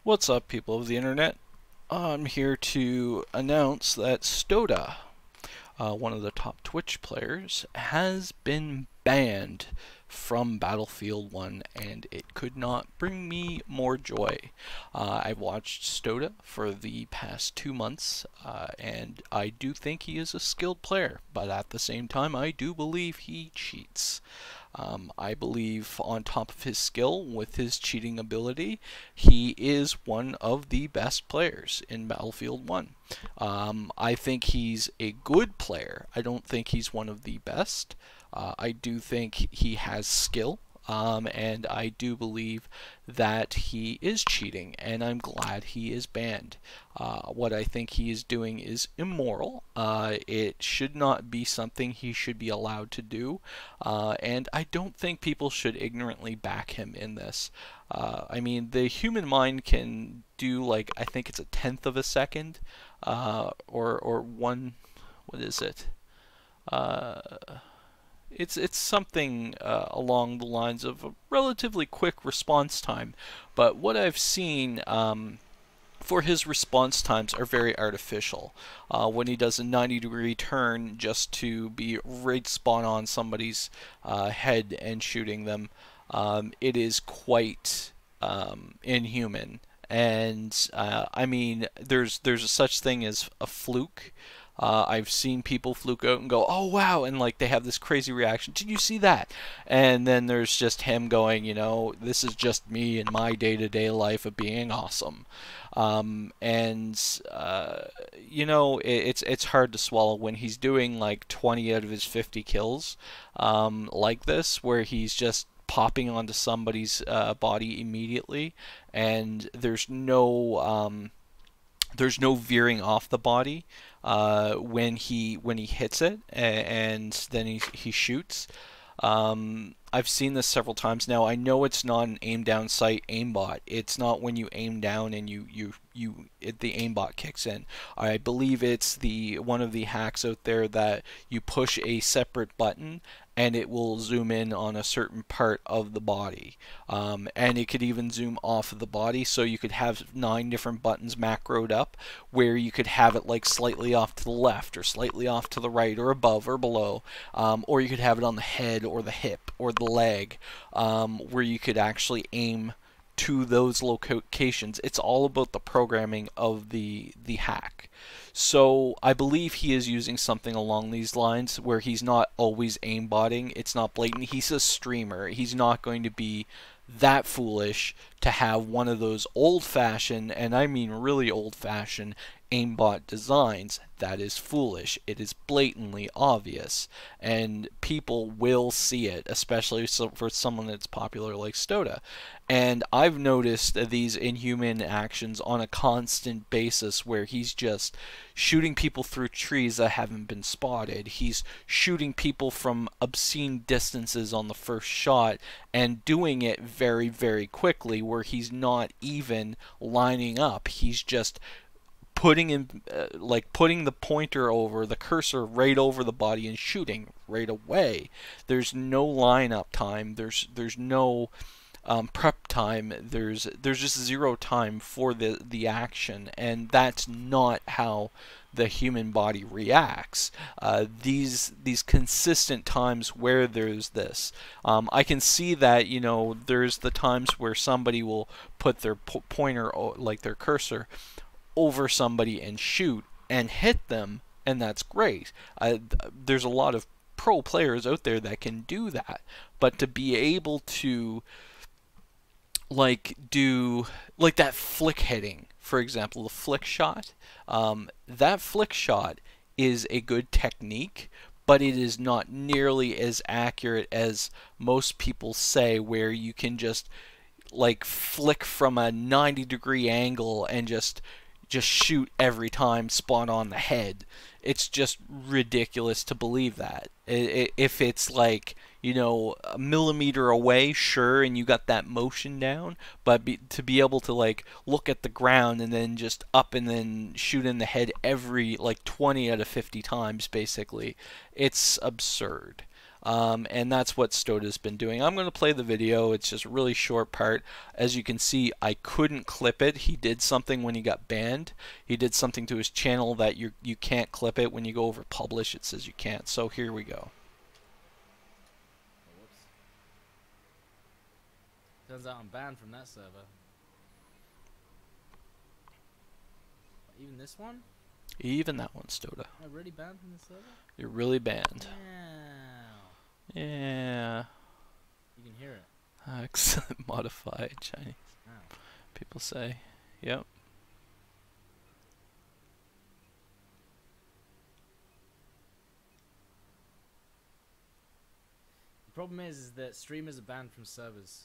What's up, people of the internet? I'm here to announce that Stodeh, one of the top Twitch players, has been banned from Battlefield 1, and it could not bring me more joy. I've watched Stodeh for the past 2 months, and I do think he is a skilled player, but at the same time, I do believe he cheats. I believe on top of his skill with his cheating ability, he is one of the best players in Battlefield 1. I think he's a good player. I don't think he's one of the best. I do think he has skill. And I do believe that he is cheating, and I'm glad he is banned. What I think he is doing is immoral. It should not be something he should be allowed to do, and I don't think people should ignorantly back him in this. I mean, the human mind can do, like, I think it's a tenth of a second, or one, what is it? Uh, it's something along the lines of a relatively quick response time, but what I've seen for his response times are very artificial. When he does a 90-degree turn just to be right spot on somebody's head and shooting them, it is quite inhuman. And I mean, there's a such thing as a fluke. I've seen people fluke out and go, "Oh wow," and like they have this crazy reaction. Did you see that? And then there's just him going, this is just me in my day-to-day life of being awesome. And it's hard to swallow when he's doing like 20 out of his 50 kills, like this, where he's just popping onto somebody's body immediately, and there's no veering off the body when he hits it, and then he shoots. I've seen this several times now. I know it's not an aim down sight aimbot. It's not when you aim down and the aimbot kicks in. I believe it's the one of the hacks out there that you push a separate button and it will zoom in on a certain part of the body. And it could even zoom off of the body, so you could have 9 different buttons macroed up, where you could have it like slightly off to the left or slightly off to the right or above or below, or you could have it on the head or the hip or the leg, where you could actually aim to those locations. It's all about the programming of the hack. So I believe he is using something along these lines where he's not always aimbotting. It's not blatant. He's a streamer. He's not going to be that foolish to have one of those old-fashioned, and I mean really old-fashioned, aimbot designs. That is foolish. It is blatantly obvious, and people will see it, especially for someone that's popular like Stodeh. And I've noticed these inhuman actions on a constant basis, where he's just shooting people through trees that haven't been spotted. He's shooting people from obscene distances on the first shot, and doing it very, very quickly, where he's not even lining up. He's just putting putting the pointer over the cursor right over the body and shooting right away. There's no lineup time. There's no prep time. There's just zero time for the action, and that's not how the human body reacts. These consistent times where there's this, I can see that there's the times where somebody will put their pointer, like their cursor, over somebody and shoot and hit them, and that's great. There's a lot of pro players out there that can do that, but to be able to do that flick hitting, for example, the flick shot, that flick shot is a good technique, but it is not nearly as accurate as most people say, where you can just flick from a 90-degree angle and just shoot every time spot on the head. It's just ridiculous to believe that. If it's a millimeter away, sure, and you got that motion down, but to be able to look at the ground and then just up and then shoot in the head every 20 out of 50 times, basically, it's absurd. And that's what Stodeh's been doing. I'm going to play the video. It's just a really short part. As you can see, I couldn't clip it. He did something when he got banned. He did something to his channel that you can't clip it. When you go over publish, it says you can't. So here we go. Whoops. Turns out I'm banned from that server. Even this one? Even that one, Stodeh. Am I really banned from this server? You're really banned. Yeah. Yeah. You can hear it. Excellent. Modified Chinese. Wow. People say. Yep. The problem is that streamers are banned from servers.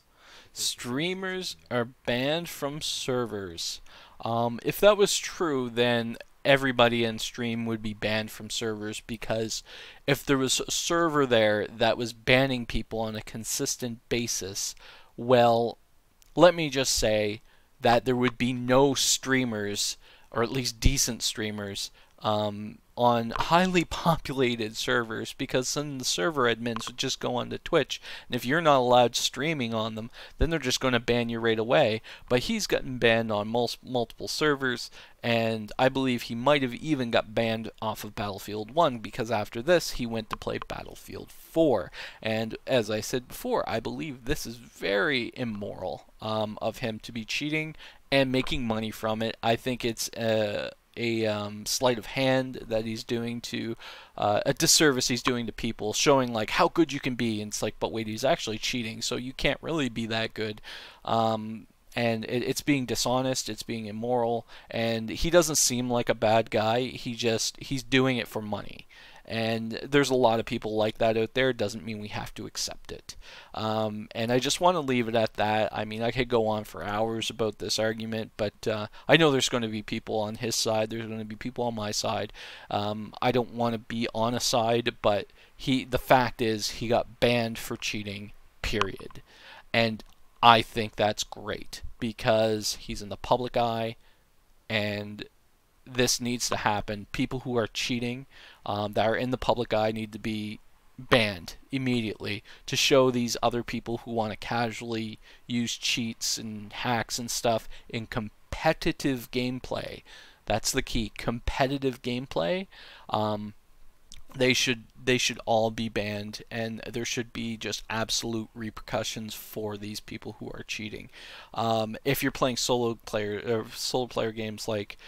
Streamers are banned from servers. If that was true, then everybody in stream would be banned from servers, because if there was a server there that was banning people on a consistent basis, well, let me just say that there would be no streamers, or at least decent streamers, on highly populated servers, because then the server admins would just go onto Twitch, and if you're not allowed streaming on them, then they're just going to ban you right away. But he's gotten banned on multiple servers, and I believe he might have even got banned off of Battlefield 1, because after this he went to play Battlefield 4. And as I said before, I believe this is very immoral of him to be cheating and making money from it. I think it's a sleight of hand that he's doing to a disservice he's doing to people, showing like how good you can be, and it's like, but wait, he's actually cheating, so you can't really be that good. And it's being dishonest, it's being immoral, and he doesn't seem like a bad guy. He's doing it for money. And there's a lot of people like that out there. It doesn't mean we have to accept it. And I just want to leave it at that. I mean, I could go on for hours about this argument, but I know there's going to be people on his side. There's going to be people on my side. I don't want to be on a side, but the fact is he got banned for cheating, period. And I think that's great, because he's in the public eye, and this needs to happen. People who are cheating, that are in the public eye, need to be banned immediately, to show these other people who want to casually use cheats and hacks and stuff in competitive gameplay. That's the key. Competitive gameplay. They should all be banned, and there should be just absolute repercussions for these people who are cheating. If you're playing solo player games like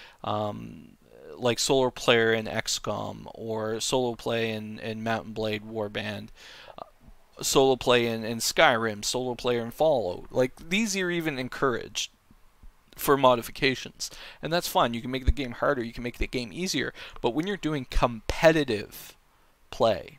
solo player in XCOM, or solo play in Mountain Blade Warband, solo play in Skyrim, solo player in Fallout, like these are even encouraged for modifications, and that's fine. You can make the game harder, you can make the game easier, but when you're doing competitive play,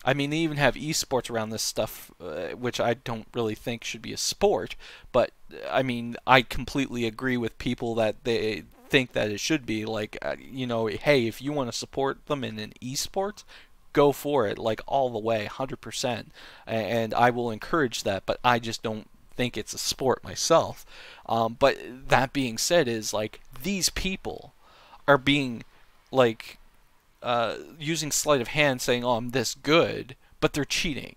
I mean, they even have esports around this stuff, which I don't really think should be a sport, but I mean, I completely agree with people that they think that it should be. Like, you know, hey, if you want to support them in an esport, go for it, like all the way, 100%, and I will encourage that, but I just don't think it's a sport myself. But that being said, is like, these people are being like using sleight of hand, saying, oh, I'm this good, but they're cheating.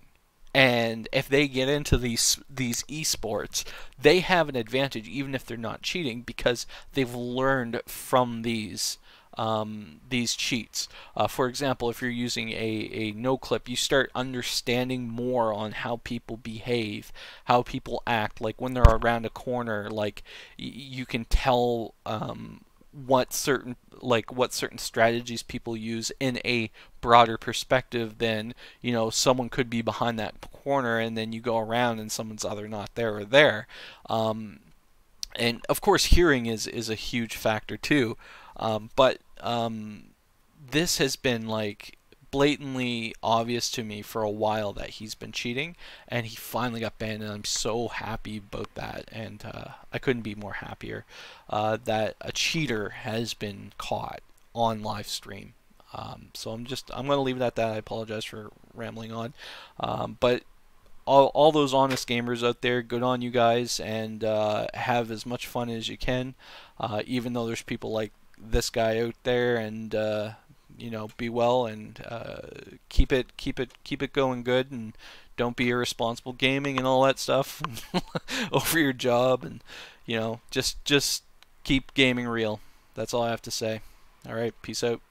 And if they get into these esports, they have an advantage even if they're not cheating, because they've learned from these cheats. For example, if you're using a no clip, you start understanding more on how people behave, how people act. Like when they're around a corner, like you can tell what certain strategies people use in a broader perspective than, you know, someone could be behind that corner and then you go around and someone's either not there or there. And of course hearing is a huge factor too. But this has been like blatantly obvious to me for a while that he's been cheating, and he finally got banned, and I'm so happy about that. And I couldn't be more happier that a cheater has been caught on live stream. So I'm going to leave it at that. I apologize for rambling on, but all those honest gamers out there, good on you guys, and have as much fun as you can, even though there's people like this guy out there, and be well, and keep it going good, and don't be irresponsible gaming and all that stuff over your job, and just keep gaming real. That's all I have to say. All right, peace out.